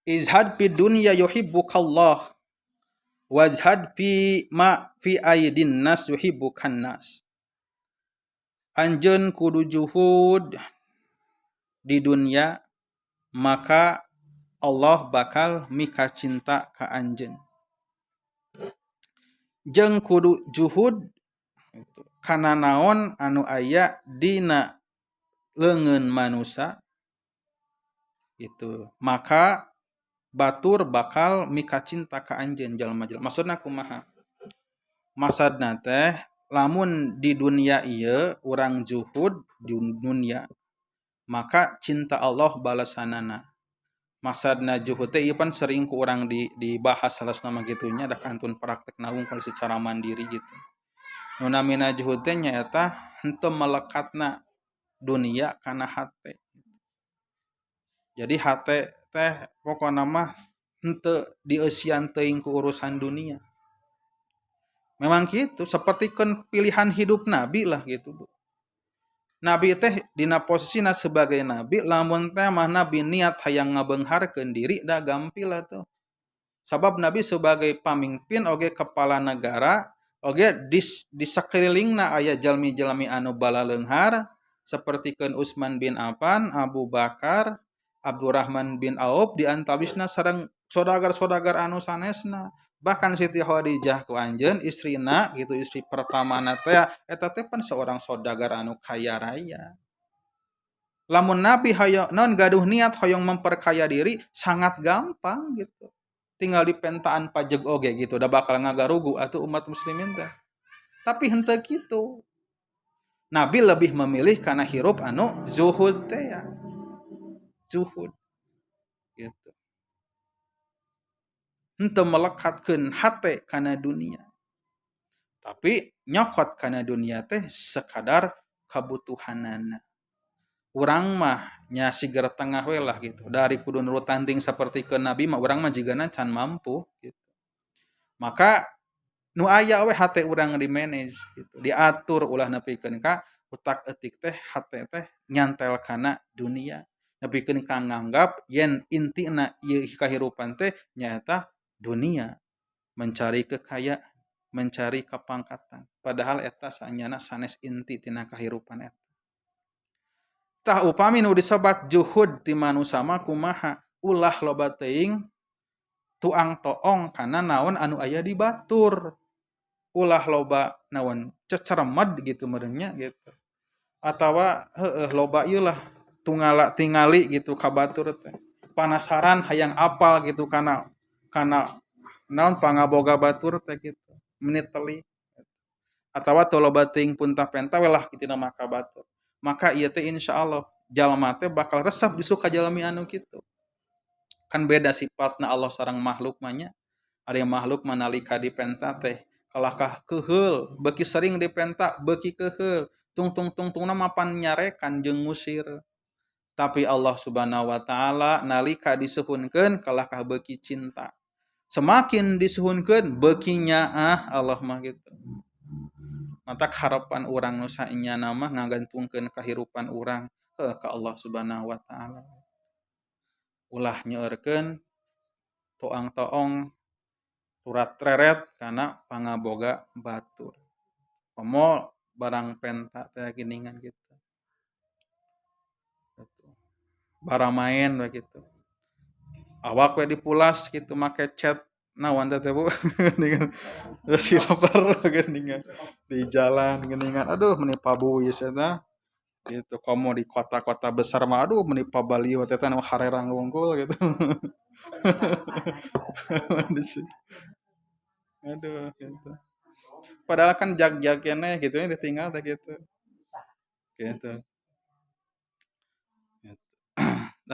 izhad fi dunya yuhibbukallah wazhad fi aidin nas yuhibbukan nas. Anjeun kudu juhud di dunia, maka Allah bakal mika cinta ka anjeun. Jeung kudu juhud kana naon anu aya dina leungeun manusia itu, maka batur bakal mika cinta ka anjeun jalma-jalma. Maksudna kumaha? Maksudna teh lamun di dunia ieu urang juhud di dunia, maka cinta Allah balasanana. Maksudna juhud teh ieu pan sering ku urang dibahas salasna mah gitunya da kantun praktek naungkul secara mandiri gitu. Nu namina juhud teh nyaeta henteu melekatna dunia kana hate. Jadi hate teh pokona mah henteu dieusian teuing ku urusan dunia. Memang gitu, sapertikeun pilihan hidup Nabi lah gitu, Bu. Nabi teh dina posisina sebagai nabi, lamun teh mah Nabi niat hayang ngabeungharkeun diri da gampil atuh. Sabab Nabi sebagai pamimpin oge kepala negara, oge di sakelilingna aya jalmi-jalmi anu bala leunghar sapertikeun Utsman bin Affan, Abu Bakar, Abdurrahman bin Auf, di antawisna sareng saudagar-saudagar anu sanesna. Bahkan Siti Khadijah ku anjeun istrina gitu, istri pertamana teh eta teh pan seorang saudagar anu kaya raya. Lamun Nabi hayang naon gaduh niat hoyong memperkaya diri sangat gampang gitu. Tinggal di pentaan pajeg oge gitu, da bakal ngagarugu atuh umat muslimin teh. Tapi henteu kitu. Nabi lebih memilih kana hirup anu zuhud teh ya. Zuhud. Gitu. Henteu melekatkeun hate kana dunia. Tapi nyokot kana dunia teh sekadar kabutuhanana. Urang mah nya sigar tengah we lah gitu. Dari kudu nurut tanding saperti ke Nabi mah urang mah jigana can mampu gitu. Maka nu aya we hate urang di manage gitu. Diatur ulah nepikeun ka utak-etik teh hate teh nyantel kana dunia. Nepikeun ka nganggap yen intina ieu kahirupan teh nyaeta dunia, mencari kekayaan, mencari kepangkatan. Padahal eta saenyana sanes inti tina kahirupan eta. Tah upami nu disebat juhud ti manusia mah kumaha? Ulah loba teuing tuang toong kana naon anu aya di batur. Ulah loba naon cecermed gitu merenya gitu. Atawa heueuh loba ieu lah tungala tingali gitu ka batur teh. Panasaran hayang apal gitu kana naon pangaboga batur teh gitu. Menit teli. Atawa teu loba teuing punta-penta we lah kitu na maka batur. Maka ieu teh insyaallah jalma teh bakal resep justru ka jalmi anu kitu. Kan beda sifatna Allah sareng makhluk mah nya. Ari makhluk manalika dipenta teh kalahkah keheul, beuki sering dipenta beuki keheul. Tungtungna mapan nyarekan jeung ngusir. Tapi Allah Subhanahu wa taala nalika disuhunkeun kalahkah beuki cinta. Semakin disuhunkeun beuki nyaah Allah mah gitu. Mata harapan urang nu saenyana mah ngagantungkeun kahirupan urang ka Allah Subhanahu wa taala. Ulah nyeueurkeun toang-toong turat treret kana pangaboga batur. Komo barang penta teh geuningan kitu. Baramaen we kitu. Awak we dipulas kitu make cat naon teh Bu. Geuningan silver geuningan di jalan geuningan. Aduh meni pabuis eta. Gitu komo di kota-kota besar mah aduh meni pabalieu teh nu harerang wungkul gitu. Aduh gitu. Padahal kan jag-jag keneh gitu ditinggal teh gitu. Gitu.